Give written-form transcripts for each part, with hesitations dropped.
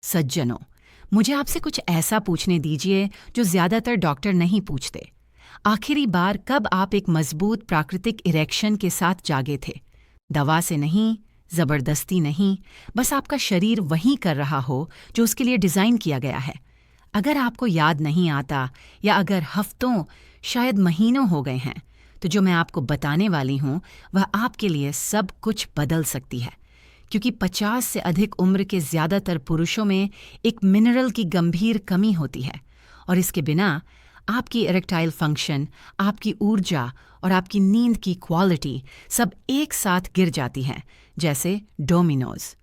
सज्जनों, मुझे आपसे कुछ ऐसा पूछने दीजिए जो ज्यादातर डॉक्टर नहीं पूछते। आखिरी बार कब आप एक मजबूत प्राकृतिक इरेक्शन के साथ जागे थे? दवा से नहीं, जबरदस्ती नहीं, बस आपका शरीर वही कर रहा हो जो उसके लिए डिजाइन किया गया है। अगर आपको याद नहीं आता या अगर हफ्तों, शायद महीनों हो गए हैं, तो जो मैं आपको बताने वाली हूं वह आपके लिए सब कुछ बदल सकती है। क्योंकि 50 से अधिक उम्र के ज्यादातर पुरुषों में एक मिनरल की गंभीर कमी होती है और इसके बिना आपकी इरेक्टाइल फंक्शन, आपकी ऊर्जा और आपकी नींद की क्वालिटी सब एक साथ गिर जाती है, जैसे डोमिनोज।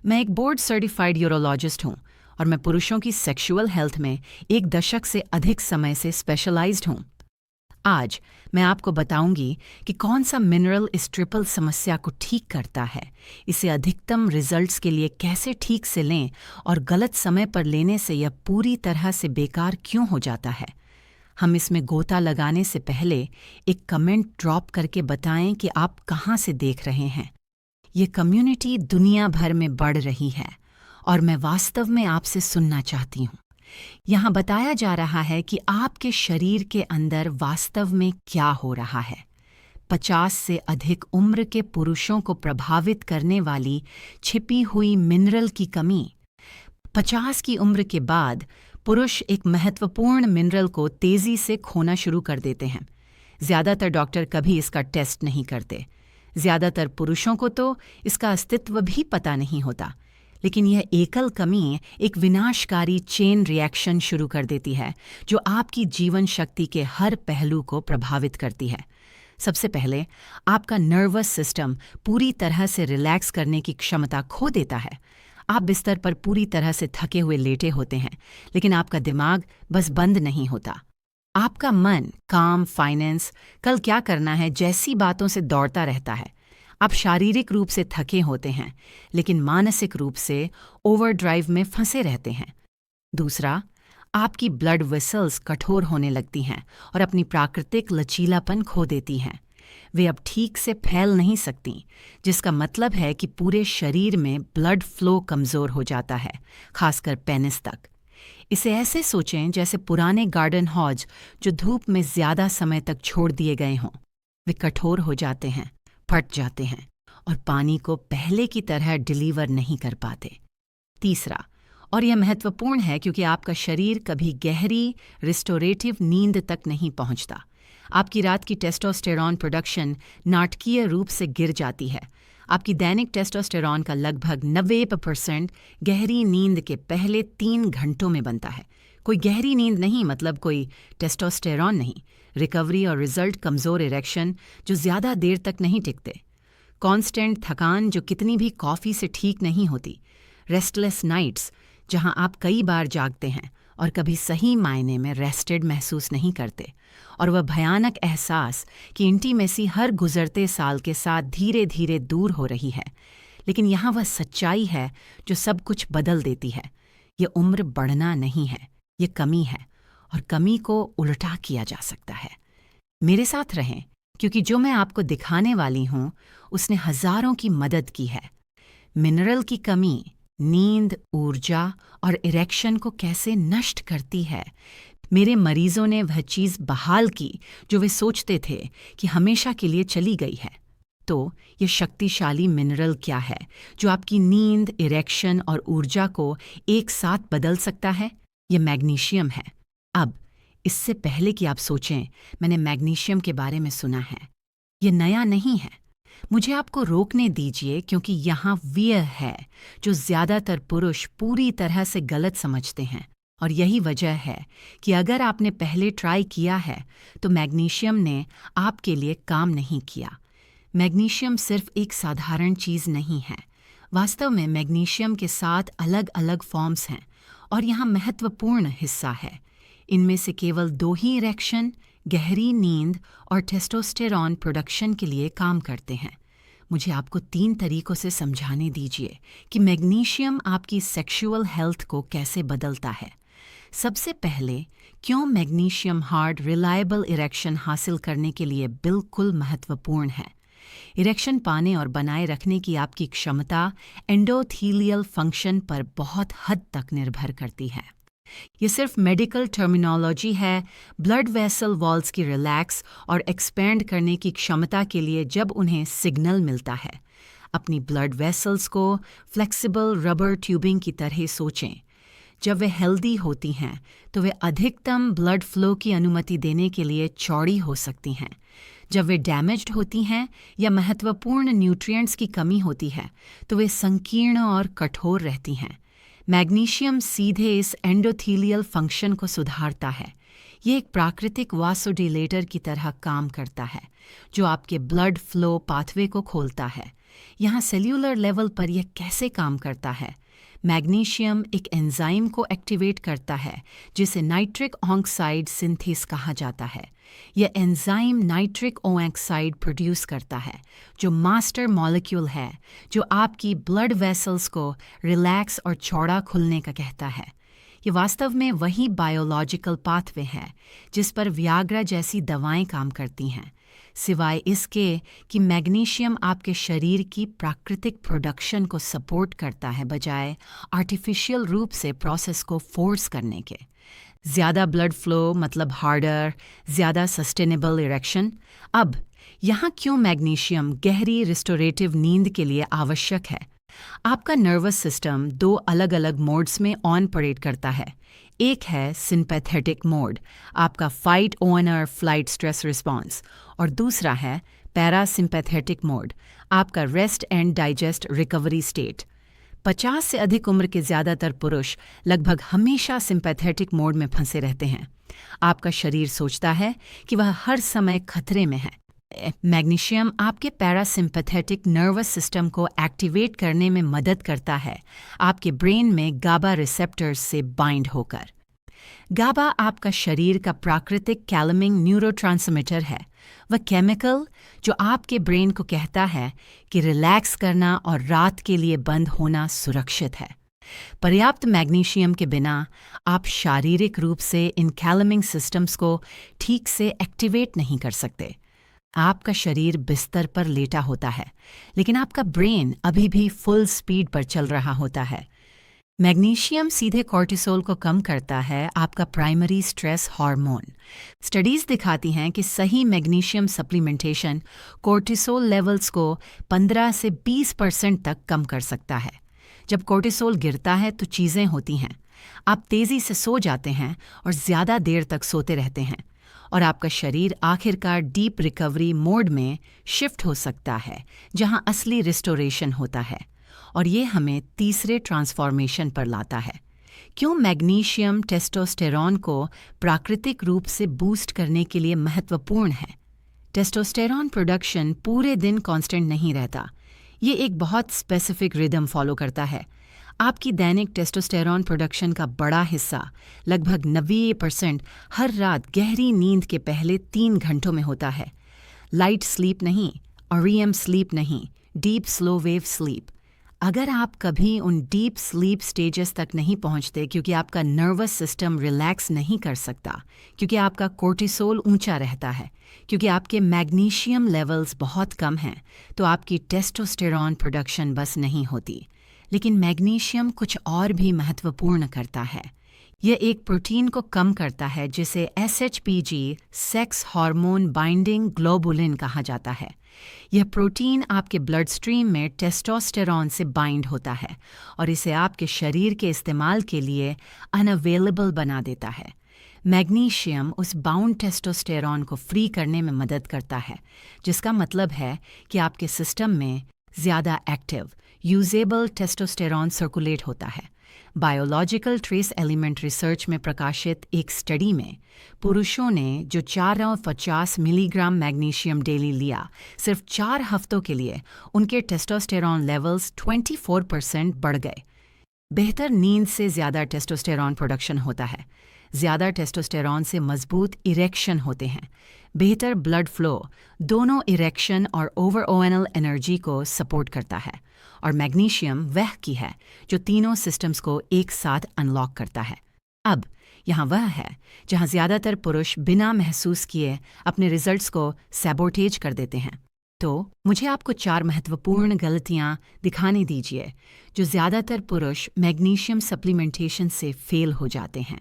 मैं एक बोर्ड सर्टिफाइड यूरोलॉजिस्ट हूँ और मैं पुरुषों की सेक्सुअल हेल्थ में एक दशक से अधिक समय से स्पेशलाइज्ड हूँ। आज मैं आपको बताऊंगी कि कौन सा मिनरल इस ट्रिपल समस्या को ठीक करता है, इसे अधिकतम रिजल्ट्स के लिए कैसे ठीक से लें और गलत समय पर लेने से यह पूरी तरह से बेकार क्यों हो जाता है। हम इसमें गोता लगाने से पहले एक कमेंट ड्रॉप करके बताएं कि आप कहाँ से देख रहे हैं। ये कम्युनिटी दुनिया भर में बढ़ रही है और मैं वास्तव में आपसे सुनना चाहती हूँ। यहाँ बताया जा रहा है कि आपके शरीर के अंदर वास्तव में क्या हो रहा है। 50 से अधिक उम्र के पुरुषों को प्रभावित करने वाली छिपी हुई मिनरल की कमी। 50 की उम्र के बाद पुरुष एक महत्वपूर्ण मिनरल को तेजी से खोना शुरू कर देते हैं। ज्यादातर डॉक्टर कभी इसका टेस्ट नहीं करते। ज्यादातर पुरुषों को तो इसका अस्तित्व भी पता नहीं होता। लेकिन यह एकल कमी एक विनाशकारी चेन रिएक्शन शुरू कर देती है जो आपकी जीवन शक्ति के हर पहलू को प्रभावित करती है। सबसे पहले आपका नर्वस सिस्टम पूरी तरह से रिलैक्स करने की क्षमता खो देता है। आप बिस्तर पर पूरी तरह से थके हुए लेटे होते हैं, लेकिन आपका दिमाग बस बंद नहीं होता। आपका मन काम, फाइनेंस, कल क्या करना है जैसी बातों से दौड़ता रहता है। आप शारीरिक रूप से थके होते हैं, लेकिन मानसिक रूप से ओवरड्राइव में फंसे रहते हैं। दूसरा, आपकी ब्लड वेसल्स कठोर होने लगती हैं और अपनी प्राकृतिक लचीलापन खो देती हैं। वे अब ठीक से फैल नहीं सकती, जिसका मतलब है कि पूरे शरीर में ब्लड फ्लो कमज़ोर हो जाता है, खासकर पेनिस तक। इसे ऐसे सोचें जैसे पुराने गार्डन हॉज जो धूप में ज़्यादा समय तक छोड़ दिए गए हों। वे कठोर हो जाते हैं, फट जाते हैं और पानी को पहले की तरह डिलीवर नहीं कर पाते। तीसरा, और यह महत्वपूर्ण है क्योंकि आपका शरीर कभी गहरी रिस्टोरेटिव नींद तक नहीं पहुंचता। आपकी रात की टेस्टोस्टेरॉन प्रोडक्शन नाटकीय रूप से गिर जाती है। आपकी दैनिक टेस्टोस्टेरॉन का लगभग 90% गहरी नींद के पहले 3 घंटों में बनता है। कोई गहरी नींद नहीं मतलब कोई टेस्टोस्टेरॉन नहीं। रिकवरी और रिजल्ट कमज़ोर इरेक्शन जो ज़्यादा देर तक नहीं टिकते। कांस्टेंट थकान जो कितनी भी कॉफ़ी से ठीक नहीं होती। रेस्टलेस नाइट्स जहां आप कई बार जागते हैं और कभी सही मायने में रेस्टेड महसूस नहीं करते। और वह भयानक एहसास कि इंटीमेसी हर गुजरते साल के साथ धीरे धीरे दूर हो रही है। लेकिन यहाँ वह सच्चाई है जो सब कुछ बदल देती है। ये उम्र बढ़ना नहीं है, ये कमी है और कमी को उल्टा किया जा सकता है। मेरे साथ रहें क्योंकि जो मैं आपको दिखाने वाली हूँ उसने हजारों की मदद की है। मिनरल की कमी नींद, ऊर्जा और इरेक्शन को कैसे नष्ट करती है। मेरे मरीजों ने वह चीज़ बहाल की जो वे सोचते थे कि हमेशा के लिए चली गई है। तो ये शक्तिशाली मिनरल क्या है जो आपकी नींद, इरेक्शन और ऊर्जा को एक साथ बदल सकता है? ये मैग्नीशियम है। अब इससे पहले कि आप सोचें, मैंने मैग्नीशियम के बारे में सुना है। ये नया नहीं है। मुझे आपको रोकने दीजिए क्योंकि यहाँ वह है जो ज़्यादातर पुरुष पूरी तरह से गलत समझते हैं। और यही वजह है कि अगर आपने पहले ट्राई किया है तो मैग्नीशियम ने आपके लिए काम नहीं किया। मैग्नीशियम सिर्फ एक साधारण चीज़ नहीं है। वास्तव में मैग्नीशियम के 7 अलग अलग फॉर्म्स हैं और यहाँ महत्वपूर्ण हिस्सा है। इनमें से केवल 2 ही इरेक्शन, गहरी नींद और टेस्टोस्टेरॉन प्रोडक्शन के लिए काम करते हैं। मुझे आपको 3 तरीकों से समझाने दीजिए कि मैग्नीशियम आपकी सेक्सुअल हेल्थ को कैसे बदलता है। सबसे पहले, क्यों मैग्नीशियम हार्ड रिलायबल इरेक्शन हासिल करने के लिए बिल्कुल महत्वपूर्ण है। इरेक्शन पाने और बनाए रखने की आपकी क्षमता एंडोथीलियल फंक्शन पर बहुत हद तक निर्भर करती है। ये सिर्फ मेडिकल टर्मिनोलॉजी है। ब्लड वेसल वॉल्स की रिलैक्स और एक्सपेंड करने की क्षमता के लिए जब उन्हें सिग्नल मिलता है, अपनी ब्लड वेसल्स को फ्लेक्सिबल रबर ट्यूबिंग की तरह सोचें। जब वे हेल्दी होती हैं तो वे अधिकतम ब्लड फ्लो की अनुमति देने के लिए चौड़ी हो सकती हैं। जब वे डैमेज्ड होती हैं या महत्वपूर्ण न्यूट्रिएंट्स की कमी होती है तो वे संकीर्ण और कठोर रहती हैं। मैग्नीशियम सीधे इस एंडोथीलियल फंक्शन को सुधारता है। ये एक प्राकृतिक वासोडिलेटर की तरह काम करता है जो आपके ब्लड फ्लो पाथवे को खोलता है। यहाँ सेल्यूलर लेवल पर यह कैसे काम करता है? मैग्नीशियम एक एंजाइम को एक्टिवेट करता है जिसे नाइट्रिक ऑक्साइड सिंथेस कहा जाता है। यह एंजाइम नाइट्रिक ऑक्साइड प्रोड्यूस करता है जो मास्टर मॉलिक्यूल है जो आपकी ब्लड वेसल्स को रिलैक्स और चौड़ा खुलने का कहता है। ये वास्तव में वही बायोलॉजिकल पाथवे है जिस पर वियाग्रा जैसी दवाएं काम करती हैं। सिवाय इसके कि मैग्नीशियम आपके शरीर की प्राकृतिक प्रोडक्शन को सपोर्ट करता है बजाय आर्टिफिशियल रूप से प्रोसेस को फोर्स करने के। ज़्यादा ब्लड फ्लो मतलब हार्डर, ज़्यादा सस्टेनेबल इरेक्शन। अब यहाँ क्यों मैग्नीशियम गहरी रिस्टोरेटिव नींद के लिए आवश्यक है? आपका नर्वस सिस्टम दो अलग अलग मोड्स में ऑपरेट करता है। एक है सिंपैथेटिक मोड, आपका fight or flight stress response, और दूसरा है पैरासिम्पैथेटिक मोड, आपका rest and digest recovery state. 50 से अधिक उम्र के ज़्यादातर पुरुष लगभग हमेशा सिंपैथेटिक मोड में फंसे रहते हैं। आपका शरीर सोचता है कि वह हर समय खतरे में है। मैग्नीशियम आपके पैरासिम्पैथेटिक नर्वस सिस्टम को एक्टिवेट करने में मदद करता है, आपके ब्रेन में गाबा रिसेप्टर्स से बाइंड होकर। गाबा आपका शरीर का प्राकृतिक कैलमिंग न्यूरोट्रांसमीटर है, वह केमिकल जो आपके ब्रेन को कहता है कि रिलैक्स करना और रात के लिए बंद होना सुरक्षित है। पर्याप्त मैग्नीशियम के बिना आप शारीरिक रूप से इन कैलमिंग सिस्टम्स को ठीक से एक्टिवेट नहीं कर सकते। आपका शरीर बिस्तर पर लेटा होता है लेकिन आपका ब्रेन अभी भी फुल स्पीड पर चल रहा होता है। मैग्नीशियम सीधे कॉर्टिसोल को कम करता है, आपका प्राइमरी स्ट्रेस हार्मोन। स्टडीज़ दिखाती हैं कि सही मैग्नीशियम सप्लीमेंटेशन कॉर्टिसोल लेवल्स को 15 से 20% तक कम कर सकता है। जब कॉर्टिसोल गिरता है तो चीज़ें होती हैं, आप तेज़ी से सो जाते हैं और ज़्यादा देर तक सोते रहते हैं और आपका शरीर आखिरकार डीप रिकवरी मोड में शिफ्ट हो सकता है जहां असली रिस्टोरेशन होता है। और ये हमें तीसरे ट्रांसफॉर्मेशन पर लाता है। क्यों मैग्नीशियम टेस्टोस्टेरॉन को प्राकृतिक रूप से बूस्ट करने के लिए महत्वपूर्ण है? टेस्टोस्टेरॉन प्रोडक्शन पूरे दिन कांस्टेंट नहीं रहता, ये एक बहुत स्पेसिफिक रिदम फॉलो करता है। आपकी दैनिक टेस्टोस्टेरॉन प्रोडक्शन का बड़ा हिस्सा लगभग 90% हर रात गहरी नींद के पहले 3 घंटों में होता है। लाइट स्लीप नहीं, REM स्लीप नहीं, डीप स्लो वेव स्लीप। अगर आप कभी उन डीप स्लीप स्टेजेस तक नहीं पहुंचते क्योंकि आपका नर्वस सिस्टम रिलैक्स नहीं कर सकता, क्योंकि आपका कोर्टिसोल ऊंचा रहता है, क्योंकि आपके मैग्नीशियम लेवल्स बहुत कम हैं, तो आपकी टेस्टोस्टेरॉन प्रोडक्शन बस नहीं होती। लेकिन मैग्नीशियम कुछ और भी महत्वपूर्ण करता है। यह एक प्रोटीन को कम करता है जिसे SHBG sex hormone binding globulin कहा जाता है। यह प्रोटीन आपके ब्लड स्ट्रीम में टेस्टोस्टेरॉन से बाइंड होता है और इसे आपके शरीर के इस्तेमाल के लिए अनअवेलेबल बना देता है। मैग्नीशियम उस बाउंड टेस्टोस्टेरॉन को फ्री करने में मदद करता है, जिसका मतलब है कि आपके सिस्टम में ज़्यादा एक्टिव यूजेबल टेस्टोस्टेरॉन सर्कुलेट होता है। बायोलॉजिकल ट्रेस एलिमेंट रिसर्च में प्रकाशित एक स्टडी में पुरुषों ने जो 450 मिलीग्राम मैग्नीशियम डेली लिया, सिर्फ 4 हफ्तों के लिए उनके टेस्टोस्टेरॉन लेवल्स 24% बढ़ गए। बेहतर नींद से ज़्यादा टेस्टोस्टेरॉन प्रोडक्शन होता है। ज़्यादा टेस्टोस्टेरॉन से मजबूत इरेक्शन होते हैं। बेहतर ब्लड फ्लो दोनों इरेक्शन और ओवरऑनल एनर्जी को सपोर्ट करता है। और मैग्नीशियम वह की है जो तीनों सिस्टम्स को एक साथ अनलॉक करता है। अब यहाँ वह है जहाँ ज़्यादातर पुरुष बिना महसूस किए अपने रिजल्ट्स को सैबोटेज कर देते हैं। तो मुझे आपको 4 महत्वपूर्ण गलतियां दिखाने दीजिए जो ज़्यादातर पुरुष मैग्नीशियम सप्लीमेंटेशन से फेल हो जाते हैं।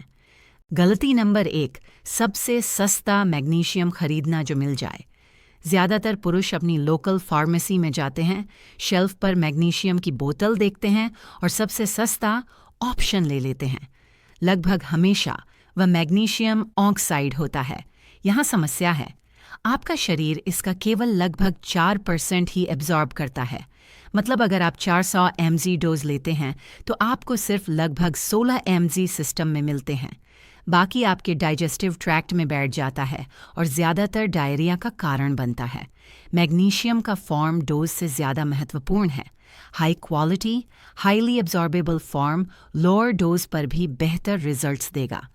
गलती नंबर 1, सबसे सस्ता मैग्नीशियम खरीदना जो मिल जाए। ज़्यादातर पुरुष अपनी लोकल फार्मेसी में जाते हैं, शेल्फ पर मैग्नीशियम की बोतल देखते हैं और सबसे सस्ता ऑप्शन ले लेते हैं। लगभग हमेशा वह मैग्नीशियम ऑक्साइड होता है। यहाँ समस्या है, आपका शरीर इसका केवल लगभग 4% ही एब्जॉर्ब करता है। मतलब अगर आप 400 mg डोज लेते हैं तो आपको सिर्फ लगभग 16 mg सिस्टम में मिलते हैं। बाकी आपके डाइजेस्टिव ट्रैक्ट में बैठ जाता है और ज़्यादातर डायरिया का कारण बनता है। मैग्नीशियम का फॉर्म डोज से ज़्यादा महत्वपूर्ण है। High quality, highly absorbable form lower dose पर भी बेहतर रिजल्ट्स देगा।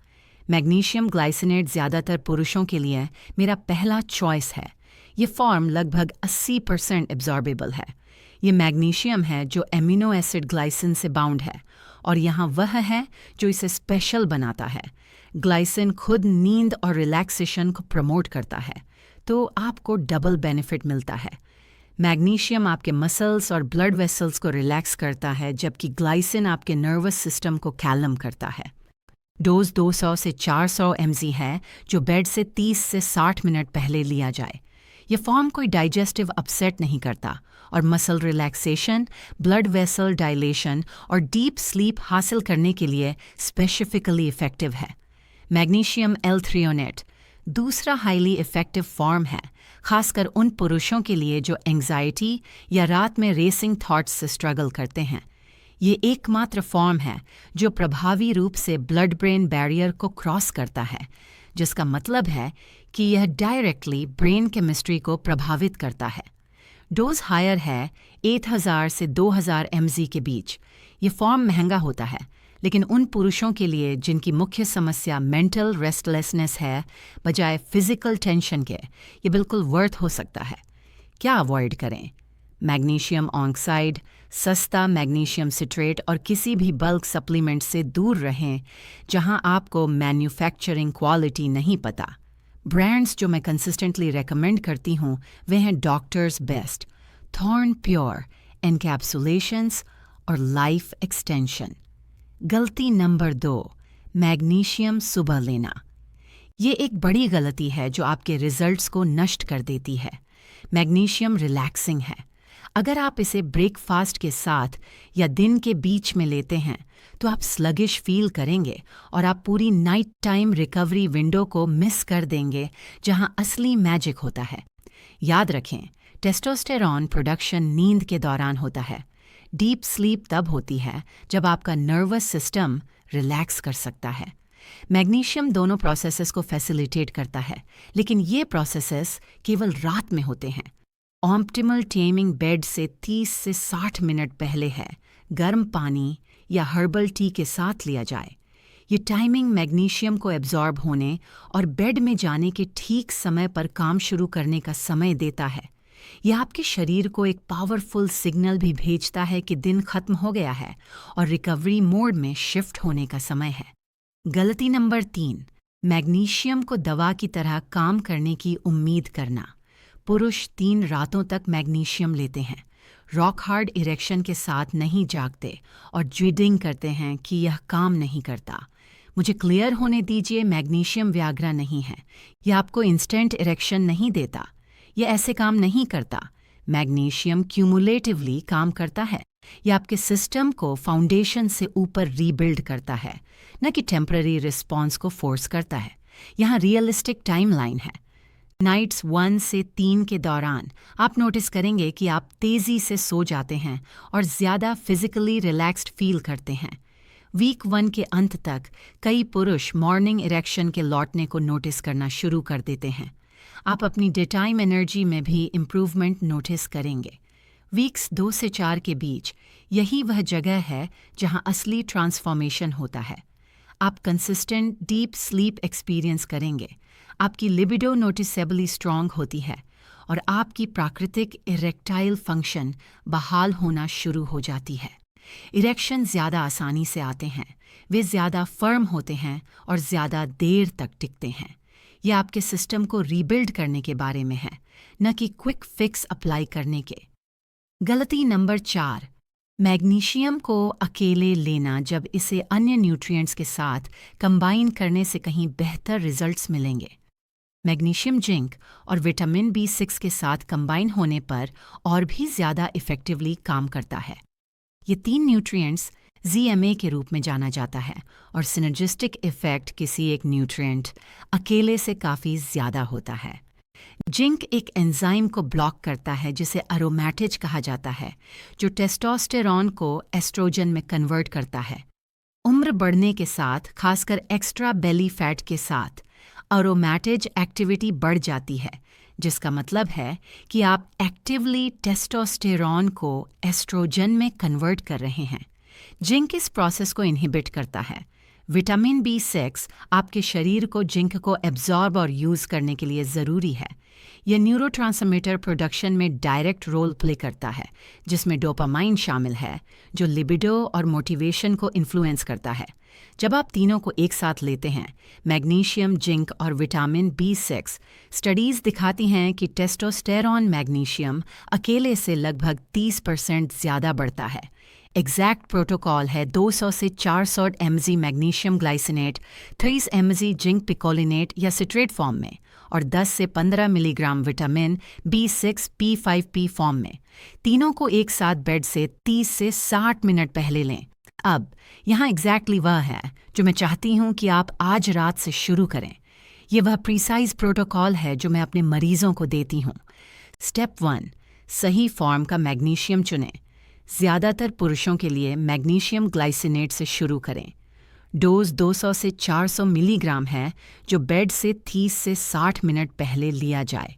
मैग्नीशियम ग्लाइसिनेट ज़्यादातर पुरुषों के लिए मेरा पहला चॉइस है। ये फॉर्म लगभग 80% एब्जॉर्बेबल है। ये मैग्नीशियम है जो एमिनो एसिड ग्लाइसिन से बाउंड है और यहाँ वह है जो इसे स्पेशल बनाता है। ग्लाइसिन खुद नींद और रिलैक्सेशन को प्रमोट करता है, तो आपको डबल बेनिफिट मिलता है। मैग्नीशियम आपके मसल्स और ब्लड वेसल्स को रिलैक्स करता है, जबकि ग्लाइसिन आपके नर्वस सिस्टम को कैलम करता है। डोज 200 से 400 mg है, जो बेड से 30 से 60 मिनट पहले लिया जाए। ये फॉर्म कोई डाइजेस्टिव अपसेट नहीं करता और muscle relaxation, blood vessel dilation और डीप स्लीप हासिल करने के लिए स्पेसिफिकली इफेक्टिव है। मैग्नीशियम L-थ्रियोनेट दूसरा हाईली इफेक्टिव फॉर्म है, खासकर उन पुरुषों के लिए जो एंग्जाइटी या रात में रेसिंग थॉट्स से स्ट्रगल करते हैं। ये एकमात्र फॉर्म है जो प्रभावी रूप से ब्लड ब्रेन बैरियर को क्रॉस करता है, जिसका मतलब है कि यह डायरेक्टली ब्रेन केमिस्ट्री को प्रभावित करता है। डोज हायर है 8000 से 2000 mg के बीच। ये फॉर्म महंगा होता है, लेकिन उन पुरुषों के लिए जिनकी मुख्य समस्या मेंटल रेस्टलेसनेस है बजाय फिजिकल टेंशन के, ये बिल्कुल वर्थ हो सकता है। क्या अवॉइड करें? मैग्नीशियम ऑक्साइड, सस्ता मैग्नीशियम सिट्रेट और किसी भी बल्क सप्लीमेंट से दूर रहें जहां आपको मैन्युफैक्चरिंग क्वालिटी नहीं पता। ब्रांड्स जो मैं कंसिस्टेंटली रेकमेंड करती हूँ वे हैं डॉक्टर्स बेस्ट, थॉर्न प्योर, एनकैप्सुलेशंस और लाइफ एक्सटेंशन। गलती नंबर 2, मैग्नीशियम सुबह लेना। ये एक बड़ी गलती है जो आपके रिजल्ट्स को नष्ट कर देती है। मैग्नीशियम रिलैक्सिंग है। अगर आप इसे ब्रेकफास्ट के साथ या दिन के बीच में लेते हैं तो आप स्लगिश फील करेंगे और आप पूरी नाइट टाइम रिकवरी विंडो को मिस कर देंगे, जहां असली मैजिक होता है। याद रखें, टेस्टोस्टेरॉन प्रोडक्शन नींद के दौरान होता है। डीप स्लीप तब होती है जब आपका नर्वस सिस्टम रिलैक्स कर सकता है। मैग्नीशियम दोनों प्रोसेसेस को फैसिलिटेट करता है, लेकिन ये प्रोसेसेस केवल रात में होते हैं। ऑप्टिमल टेमिंग बेड से 30 से 60 मिनट पहले है। गर्म पानी या हर्बल टी के साथ लिया जाए। ये टाइमिंग मैग्नीशियम को एब्जॉर्ब होने और बेड में जाने के ठीक समय पर काम शुरू करने का समय देता है। यह आपके शरीर को एक पावरफुल सिग्नल भी भेजता है कि दिन खत्म हो गया है और रिकवरी मोड में शिफ्ट होने का समय है। गलती नंबर 3, मैग्नीशियम को दवा की तरह काम करने की उम्मीद करना। पुरुष 3 रातों तक मैग्नीशियम लेते हैं, रॉक हार्ड इरेक्शन के साथ नहीं जागते और जिडिंग करते हैं कि यह काम नहीं करता। मुझे क्लियर होने दीजिए, मैग्नीशियम व्याग्रा नहीं है। यह आपको इंस्टेंट इरेक्शन नहीं देता। यह ऐसे काम नहीं करता। मैग्नीशियम क्यूमुलेटिवली काम करता है। यह आपके सिस्टम को फाउंडेशन से ऊपर रीबिल्ड करता है, न कि टेम्पररी रिस्पॉन्स को फोर्स करता है। यहाँ रियलिस्टिक टाइमलाइन है। नाइट्स 1 से 3 के दौरान आप नोटिस करेंगे कि आप तेज़ी से सो जाते हैं और ज़्यादा फिजिकली रिलैक्स्ड फील करते हैं। वीक 1 के अंत तक कई पुरुष मॉर्निंग इरेक्शन के लौटने को नोटिस करना शुरू कर देते हैं। आप अपनी डे टाइम एनर्जी में भी इम्प्रूवमेंट नोटिस करेंगे। वीक्स 2 से 4 के बीच यही वह जगह है जहां असली ट्रांसफॉर्मेशन होता है। आप कंसिस्टेंट डीप स्लीप एक्सपीरियंस करेंगे, आपकी लिबिडो नोटिसेबली स्ट्रांग होती है और आपकी प्राकृतिक इरेक्टाइल फंक्शन बहाल होना शुरू हो जाती है। इरेक्शन ज़्यादा आसानी से आते हैं, वे ज़्यादा फर्म होते हैं और ज़्यादा देर तक टिकते हैं। ये आपके सिस्टम को रीबिल्ड करने के बारे में है, न कि क्विक फिक्स अप्लाई करने के। गलती नंबर 4, मैग्नीशियम को अकेले लेना जब इसे अन्य न्यूट्रिएंट्स के साथ कंबाइन करने से कहीं बेहतर रिजल्ट्स मिलेंगे। मैग्नीशियम जिंक और विटामिन B6 के साथ कंबाइन होने पर और भी ज़्यादा इफ़ेक्टिवली काम करता है। ये 3 न्यूट्रिएंट्स ZMA के रूप में जाना जाता है और सिनर्जिस्टिक इफ़ेक्ट किसी एक न्यूट्रिएंट अकेले से काफ़ी ज़्यादा होता है। जिंक एक एंजाइम को ब्लॉक करता है जिसे अरोमैटिज कहा जाता है, जो टेस्टोस्टेरॉन को एस्ट्रोजन में कन्वर्ट करता है। उम्र बढ़ने के साथ, खासकर एक्स्ट्रा बेली फैट के साथ, अरोमैटिज एक्टिविटी बढ़ जाती है, जिसका मतलब है कि आप एक्टिवली टेस्टोस्टेरॉन को एस्ट्रोजन में कन्वर्ट कर रहे हैं। जिंक इस प्रोसेस को इनहिबिट करता है। विटामिन B6 आपके शरीर को जिंक को एब्जॉर्ब और यूज़ करने के लिए ज़रूरी है। यह न्यूरोट्रांसमीटर प्रोडक्शन में डायरेक्ट रोल प्ले करता है, जिसमें डोपामाइन शामिल है, जो लिबिडो और मोटिवेशन को इन्फ्लुएंस करता है। जब आप तीनों को एक साथ लेते हैं, मैग्नीशियम, जिंक और विटामिन B6, स्टडीज़ दिखाती हैं कि टेस्टोस्टेरॉन मैग्नीशियम अकेले से लगभग 30% ज़्यादा बढ़ता है। एग्जैक्ट प्रोटोकॉल है 200 से 400 mg magnesium glycinate, 30 mg zinc picolinate या सिट्रेट फॉर्म में, और 10 से 15 milligram vitamin B6 P5P form में। तीनों को एक साथ बेड से 30 से 60 मिनट पहले लें। अब यहाँ एग्जैक्टली वह है जो मैं चाहती हूँ कि आप आज रात से शुरू करें। ये वह प्रिसाइज प्रोटोकॉल है जो मैं अपने मरीजों को देती हूँ। स्टेप 1, सही फॉर्म का मैग्नीशियम चुनें। ज़्यादातर पुरुषों के लिए मैग्नीशियम ग्लाइसिनेट से शुरू करें। डोज 200 से 400 मिलीग्राम है, जो बेड से 30 से 60 मिनट पहले लिया जाए।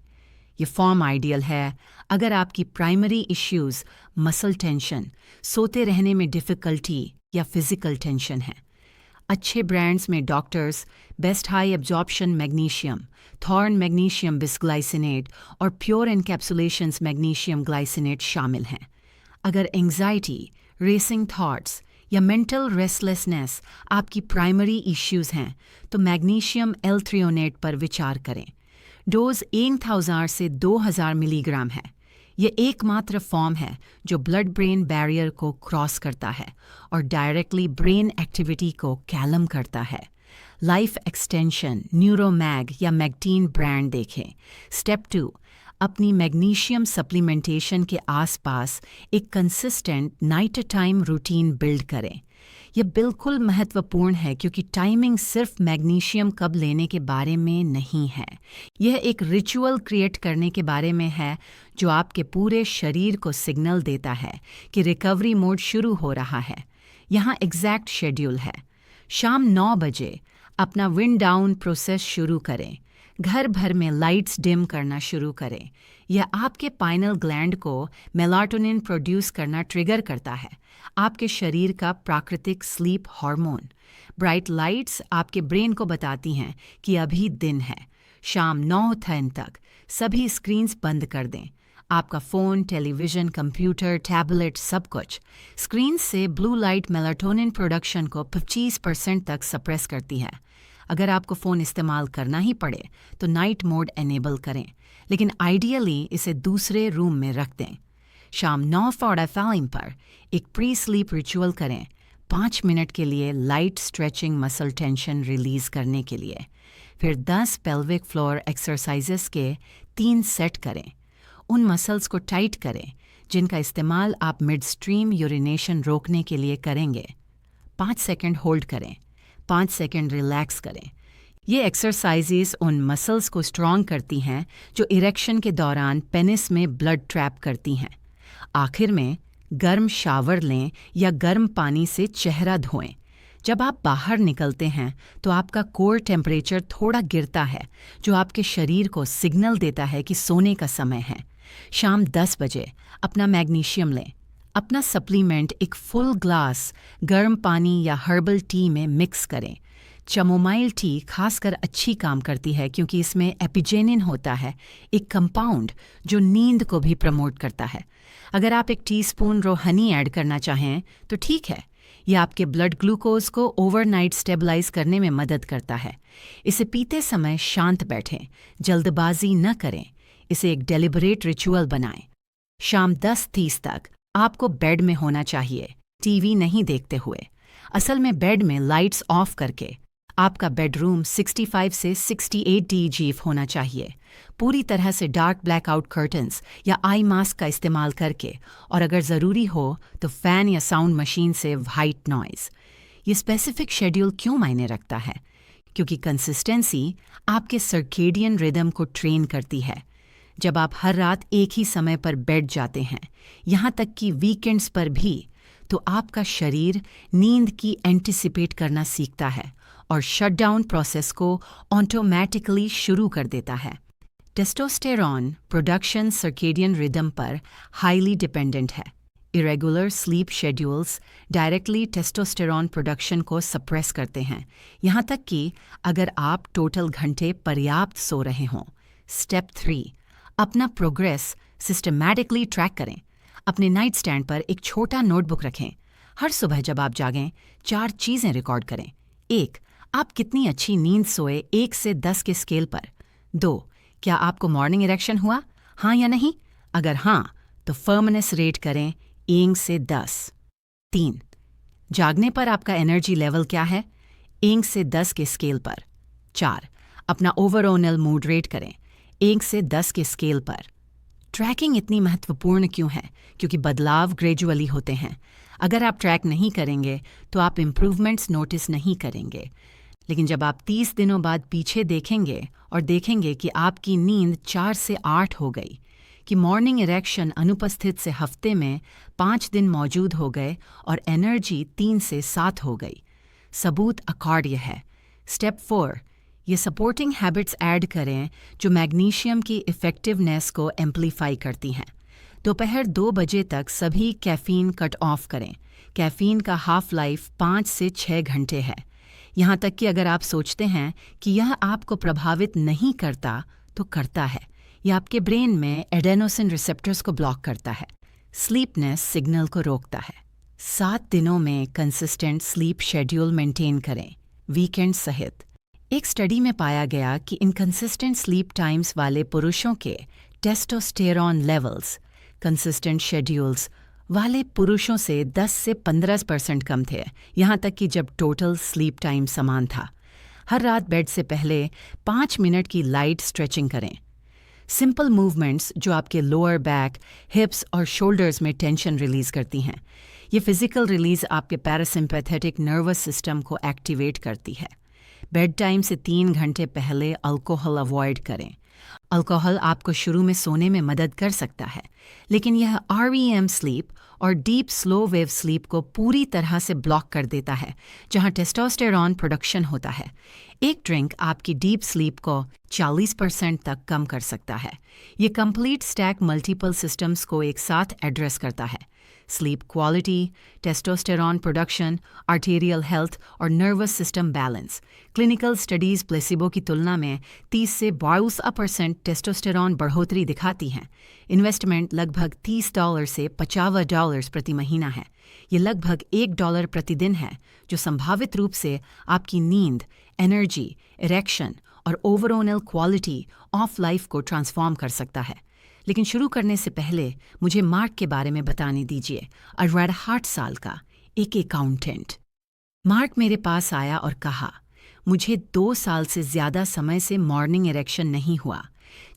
ये फॉर्म आइडियल है अगर आपकी प्राइमरी इश्यूज़ मसल टेंशन, सोते रहने में डिफ़िकल्टी या फिज़िकल टेंशन है। अच्छे ब्रांड्स में doctors best high absorption magnesium, Thorne magnesium bisglycinate और प्योर एनकैप्सुलेशंस मैग्नीशियम ग्लाइसिनेट शामिल हैं। अगर एंग्जाइटी, रेसिंग थॉट्स या मेंटल रेस्टलेसनेस आपकी प्राइमरी इश्यूज़ हैं, तो मैग्नीशियम L-थ्रियोनेट पर विचार करें। डोज 1000 से 2000 मिलीग्राम है। ये एकमात्र फॉर्म है जो ब्लड ब्रेन बैरियर को क्रॉस करता है और डायरेक्टली ब्रेन एक्टिविटी को कैलम करता है। लाइफ एक्सटेंशन, न्यूरोमैग या मैग्टीन ब्रांड देखें। स्टेप 2, अपनी मैग्नीशियम सप्लीमेंटेशन के आसपास एक consistent night time routine build करें। यह बिल्कुल महत्वपूर्ण है क्योंकि टाइमिंग सिर्फ मैग्नीशियम कब लेने के बारे में नहीं है। यह एक रिचुअल क्रिएट करने के बारे में है जो आपके पूरे शरीर को सिग्नल देता है कि रिकवरी मोड शुरू हो रहा है। यहाँ एग्जैक्ट शेड्यूल है। शाम 9 बजे अपना विंड डाउन प्रोसेस शुरू करें। घर भर में लाइट्स डिम करना शुरू करें। यह आपके पाइनल ग्लैंड को मेलाटोनिन प्रोड्यूस करना ट्रिगर करता है, आपके शरीर का प्राकृतिक स्लीप हार्मोन। ब्राइट लाइट्स आपके ब्रेन को बताती हैं कि अभी दिन है। शाम 9 तक सभी स्क्रीन्स बंद कर दें। आपका फ़ोन, टेलीविज़न, कंप्यूटर, टैबलेट, सब कुछ। स्क्रीन से ब्लू लाइट मेलाटोनिन प्रोडक्शन को 25% तक सप्रेस करती है। अगर आपको फ़ोन इस्तेमाल करना ही पड़े तो नाइट मोड एनेबल करें, लेकिन आइडियली इसे दूसरे रूम में रख दें। शाम 9:45 पर एक प्री स्लीप रिचुअल करें, 5 मिनट के लिए light stretching muscle tension release करने के लिए। फिर 10 पेल्विक फ्लोर एक्सरसाइजेस के 3 सेट करें। उन मसल्स को टाइट करें जिनका इस्तेमाल आप मिड स्ट्रीम यूरिनेशन रोकने के लिए करेंगे। 5 सेकंड होल्ड करें, 5 सेकंड रिलैक्स करें। ये एक्सरसाइजेस उन मसल्स को स्ट्रॉन्ग करती हैं जो इरेक्शन के दौरान पेनिस में ब्लड ट्रैप करती हैं। आखिर में गर्म शावर लें या गर्म पानी से चेहरा धोएं। जब आप बाहर निकलते हैं तो आपका कोर टेम्परेचर थोड़ा गिरता है, जो आपके शरीर को सिग्नल देता है कि सोने का समय है। शाम 10 बजे अपना मैग्नीशियम लें। अपना सप्लीमेंट एक फुल ग्लास गर्म पानी या हर्बल टी में मिक्स करें। चमोमाइल टी खासकर अच्छी काम करती है क्योंकि इसमें एपिजेनिन होता है, एक कंपाउंड जो नींद को भी प्रमोट करता है। अगर आप 1 टीस्पून रो हनी ऐड करना चाहें तो ठीक है। ये आपके ब्लड ग्लूकोज को ओवरनाइट स्टेबलाइज करने में मदद करता है। इसे पीते समय शांत बैठें, जल्दबाजी न करें, इसे एक डेलिबरेट रिचुअल बनाएं। शाम 10:30 तक आपको बेड में होना चाहिए, टीवी नहीं देखते हुए। असल में बेड में लाइट्स ऑफ करके। आपका बेडरूम 65 से 68 DGF होना चाहिए। पूरी तरह से डार्क ब्लैकआउट कर्टन्स या आई मास्क का इस्तेमाल करके, और अगर ज़रूरी हो तो फ़ैन या साउंड मशीन से वाइट नॉइज़। ये स्पेसिफिक शेड्यूल क्यों मायने रखता है? क्योंकि कंसिस्टेंसी आपके सर्केडियन रिदम को ट्रेन करती है। जब आप हर रात एक ही समय पर बेड जाते हैं, यहाँ तक कि वीकेंड्स पर भी, तो आपका शरीर नींद की एंटिसिपेट करना सीखता है और शटडाउन प्रोसेस को ऑटोमैटिकली शुरू कर देता है। टेस्टोस्टेरॉन प्रोडक्शन सर्केडियन रिदम पर हाईली डिपेंडेंट है। Irregular sleep schedules directly testosterone production को सप्रेस करते हैं, यहाँ तक कि अगर आप टोटल घंटे पर्याप्त सो रहे हों। स्टेप 3, अपना प्रोग्रेस सिस्टमैटिकली ट्रैक करें। अपने नाइट स्टैंड पर एक छोटा नोटबुक रखें। हर सुबह जब आप जागें, 4 चीज़ें रिकॉर्ड करें। 1, आप कितनी अच्छी नींद सोए 1 से 10 के स्केल पर। 2, क्या आपको मॉर्निंग इरेक्शन हुआ, हाँ या नहीं? अगर हाँ, तो फर्मनेस रेट करें 1 से 10। 3, जागने पर आपका एनर्जी लेवल क्या है, 1 से 10 के स्केल पर। 4, अपना ओवरऑल मूड रेट करें 1 से 10 के स्केल पर। ट्रैकिंग इतनी महत्वपूर्ण क्यों है? क्योंकि बदलाव ग्रेजुअली होते हैं। अगर आप ट्रैक नहीं करेंगे तो आप इम्प्रूवमेंट्स नोटिस नहीं करेंगे, लेकिन जब आप 30 दिनों बाद पीछे देखेंगे और देखेंगे कि आपकी नींद 4 से 8 हो गई, कि मॉर्निंग इरेक्शन अनुपस्थित से हफ्ते में 5 दिन मौजूद हो गए और एनर्जी 3 से 7 हो गई, सबूत अकॉर्डिय है। स्टेप 4, ये सपोर्टिंग हैबिट्स ऐड करें जो मैग्नीशियम की इफ़ेक्टिवनेस को एम्प्लीफाई करती हैं। दोपहर 2 बजे तक सभी कैफ़ीन कट ऑफ करें। कैफ़ीन का हाफ लाइफ 5 से 6 घंटे है। यहाँ तक कि अगर आप सोचते हैं कि यह आपको प्रभावित नहीं करता, तो करता है। यह आपके ब्रेन में एडेनोसिन रिसेप्टर्स को ब्लॉक करता है, स्लीपनेस सिग्नल को रोकता है। 7 दिनों में कंसिस्टेंट स्लीप शेड्यूल मेंटेन करें, वीकेंड सहित। एक स्टडी में पाया गया कि इनकंसिस्टेंट स्लीप टाइम्स वाले पुरुषों के टेस्टोस्टेरॉन लेवल्स कंसिस्टेंट शेड्यूल्स वाले पुरुषों से 10 से 15% कम थे, यहाँ तक कि जब टोटल स्लीप टाइम समान था। हर रात बेड से पहले 5 मिनट की लाइट स्ट्रेचिंग करें। सिंपल मूवमेंट्स जो आपके लोअर बैक, हिप्स और शोल्डर्स में टेंशन रिलीज़ करती हैं। ये फिजिकल रिलीज़ आपके पैरासिम्पैथेटिक नर्वस सिस्टम को एक्टिवेट करती है। बेड टाइम से 3 घंटे पहले अल्कोहल अवॉइड करें। अल्कोहल आपको शुरू में सोने में मदद कर सकता है, लेकिन यह REM स्लीप और डीप स्लो वेव स्लीप को पूरी तरह से ब्लॉक कर देता है, जहां टेस्टोस्टेरॉन प्रोडक्शन होता है। एक ड्रिंक आपकी डीप स्लीप को 40% तक कम कर सकता है। ये कंप्लीट स्टैक मल्टीपल सिस्टम्स को एक साथ एड्रेस करता है: sleep quality, testosterone production, arterial health और nervous system balance. Clinical studies placebo की तुलना में 30 से 52% टेस्टोस्टेरॉन बढ़ोतरी दिखाती हैं। इन्वेस्टमेंट लगभग $30 से $50 प्रति महीना है। ये लगभग $1 प्रतिदिन है, जो संभावित रूप से आपकी नींद, एनर्जी, इरेक्शन और ओवरऑल क्वालिटी ऑफ लाइफ को ट्रांसफॉर्म कर सकता है। लेकिन शुरू करने से पहले मुझे मार्क के बारे में बताने दीजिए। 68 साल का एक अकाउंटेंट। मार्क मेरे पास आया और कहा, मुझे 2 साल से ज़्यादा समय से मॉर्निंग इरेक्शन नहीं हुआ।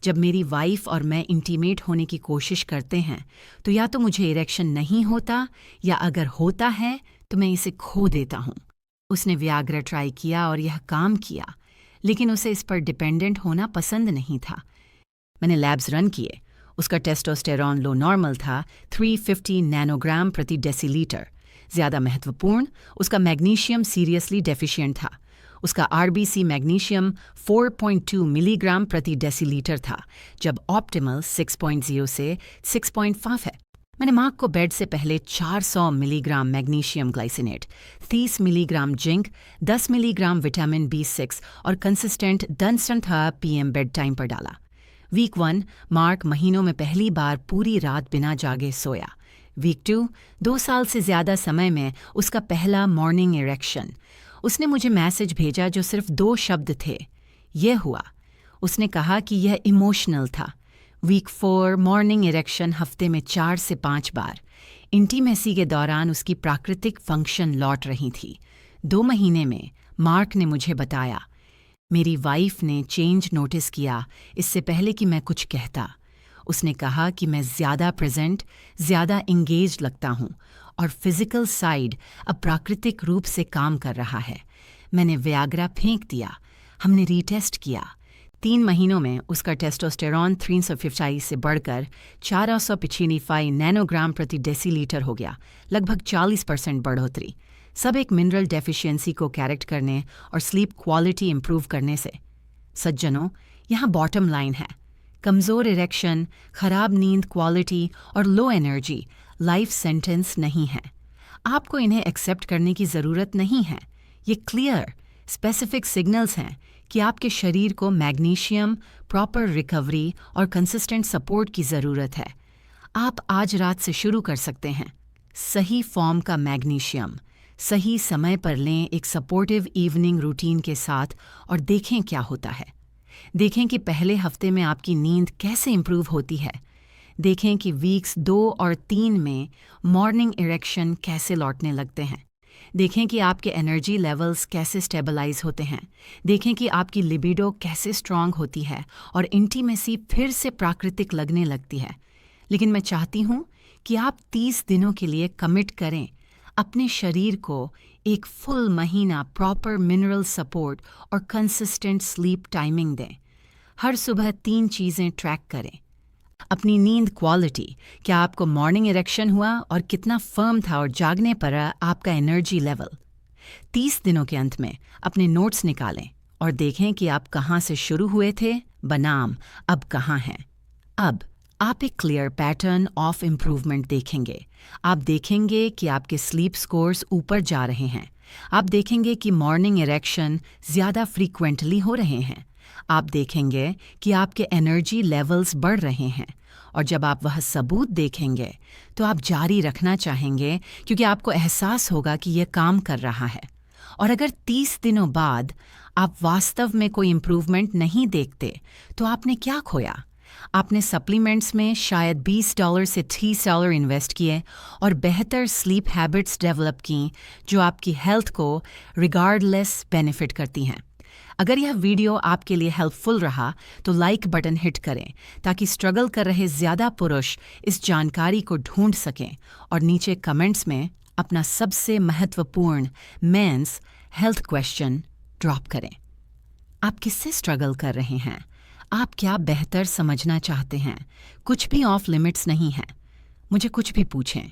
जब मेरी वाइफ और मैं इंटीमेट होने की कोशिश करते हैं, तो या तो मुझे इरेक्शन नहीं होता, या अगर होता है तो मैं इसे खो देता हूँ। उसने वियाग्रा ट्राई किया और यह काम किया, लेकिन उसे इस पर डिपेंडेंट होना पसंद नहीं था। मैंने लैब्स रन किए। उसका टेस्टोस्टेरॉन लो नॉर्मल था 350 नैनोग्राम प्रति डेसीलीटर। ज़्यादा महत्वपूर्ण, उसका मैग्नीशियम सीरियसली डेफिशिएंट था। उसका RBC मैग्नीशियम 4.2 मिलीग्राम प्रति डेसीलीटर था, जब ऑप्टिमल 6.0 से 6.5 है। मैंने मार्क को बेड से पहले 400 milligram magnesium glycinate, 30 milligram zinc, 10 milligram vitamin B6 और कंसिस्टेंट डनस्टन था PM बेड टाइम पर डाला। वीक 1 मार्क महीनों में पहली बार पूरी रात बिना जागे सोया। वीक 2, 2 साल से ज़्यादा समय में उसका पहला मॉर्निंग इरेक्शन। उसने मुझे मैसेज भेजा जो सिर्फ 2 शब्द थे, यह हुआ। उसने कहा कि यह इमोशनल था। वीक 4 मॉर्निंग इरेक्शन हफ्ते में 4 से 5 बार। इंटीमेसी के दौरान उसकी प्राकृतिक फंक्शन लौट रही थी। 2 महीने में मार्क ने मुझे बताया, मेरी वाइफ ने चेंज नोटिस किया इससे पहले कि मैं कुछ कहता। उसने कहा कि मैं ज़्यादा प्रेजेंट, ज़्यादा इंगेज्ड लगता हूँ और फिजिकल साइड अब प्राकृतिक रूप से काम कर रहा है। मैंने वियाग्रा फेंक दिया। हमने रीटेस्ट किया। 3 महीनों में उसका टेस्टोस्टेरॉन 350 से बढ़कर 495 नैनोग्राम प्रति डेसीलीटर हो गया, लगभग 40% बढ़ोतरी। सब एक मिनरल डेफिशिएंसी को करेक्ट करने और स्लीप क्वालिटी इंप्रूव करने से। सज्जनों, यहाँ बॉटम लाइन है, कमज़ोर इरेक्शन, खराब नींद क्वालिटी और लो एनर्जी लाइफ सेंटेंस नहीं है। आपको इन्हें एक्सेप्ट करने की ज़रूरत नहीं है। ये क्लियर, स्पेसिफिक सिग्नल्स हैं कि आपके शरीर को मैग्नीशियम, प्रॉपर रिकवरी और कंसिस्टेंट सपोर्ट की ज़रूरत है। आप आज रात से शुरू कर सकते हैं। सही फॉर्म का मैग्नीशियम सही समय पर लें, एक सपोर्टिव इवनिंग रूटीन के साथ, और देखें क्या होता है। देखें कि पहले हफ्ते में आपकी नींद कैसे इंप्रूव होती है। देखें कि वीक्स 2 और 3 में मॉर्निंग इरेक्शन कैसे लौटने लगते हैं। देखें कि आपके एनर्जी लेवल्स कैसे स्टेबलाइज होते हैं। देखें कि आपकी लिबिडो कैसे स्ट्रांग होती है और इंटीमेसी फिर से प्राकृतिक लगने लगती है। लेकिन मैं चाहती हूँ कि आप 30 दिनों के लिए कमिट करें। अपने शरीर को एक फुल महीना प्रॉपर मिनरल सपोर्ट और कंसिस्टेंट स्लीप टाइमिंग दें। हर सुबह 3 चीज़ें ट्रैक करें। अपनी नींद क्वालिटी, क्या आपको मॉर्निंग इरेक्शन हुआ और कितना फर्म था और जागने पर आपका एनर्जी लेवल। 30 दिनों के अंत में अपने नोट्स निकालें और देखें कि आप कहाँ से शुरू हुए थे बनाम अब कहाँ हैं। अब आप एक क्लियर पैटर्न ऑफ इम्प्रूवमेंट देखेंगे। आप देखेंगे कि आपके स्लीप स्कोर्स ऊपर जा रहे हैं। आप देखेंगे कि मॉर्निंग इरेक्शन ज़्यादा फ्रीक्वेंटली हो रहे हैं। आप देखेंगे कि आपके एनर्जी लेवल्स बढ़ रहे हैं। और जब आप वह सबूत देखेंगे तो आप जारी रखना चाहेंगे, क्योंकि आपको एहसास होगा कि यह काम कर रहा है। और अगर 30 दिनों बाद आप वास्तव में कोई इम्प्रूवमेंट नहीं देखते तो आपने क्या खोया? आपने सप्लीमेंट्स में शायद $20 से $30 इन्वेस्ट किए और बेहतर स्लीप हैबिट्स डेवलप की जो आपकी हेल्थ को रिगार्डलेस बेनिफिट करती हैं। अगर यह वीडियो आपके लिए हेल्पफुल रहा तो लाइक बटन हिट करें ताकि स्ट्रगल कर रहे ज़्यादा पुरुष इस जानकारी को ढूंढ सकें, और नीचे कमेंट्स में अपना सबसे महत्वपूर्ण मेंस हेल्थ क्वेश्चन ड्रॉप करें। आप किससे स्ट्रगल कर रहे हैं? आप क्या बेहतर समझना चाहते हैं? कुछ भी ऑफ लिमिट्स नहीं है। मुझे कुछ भी पूछें।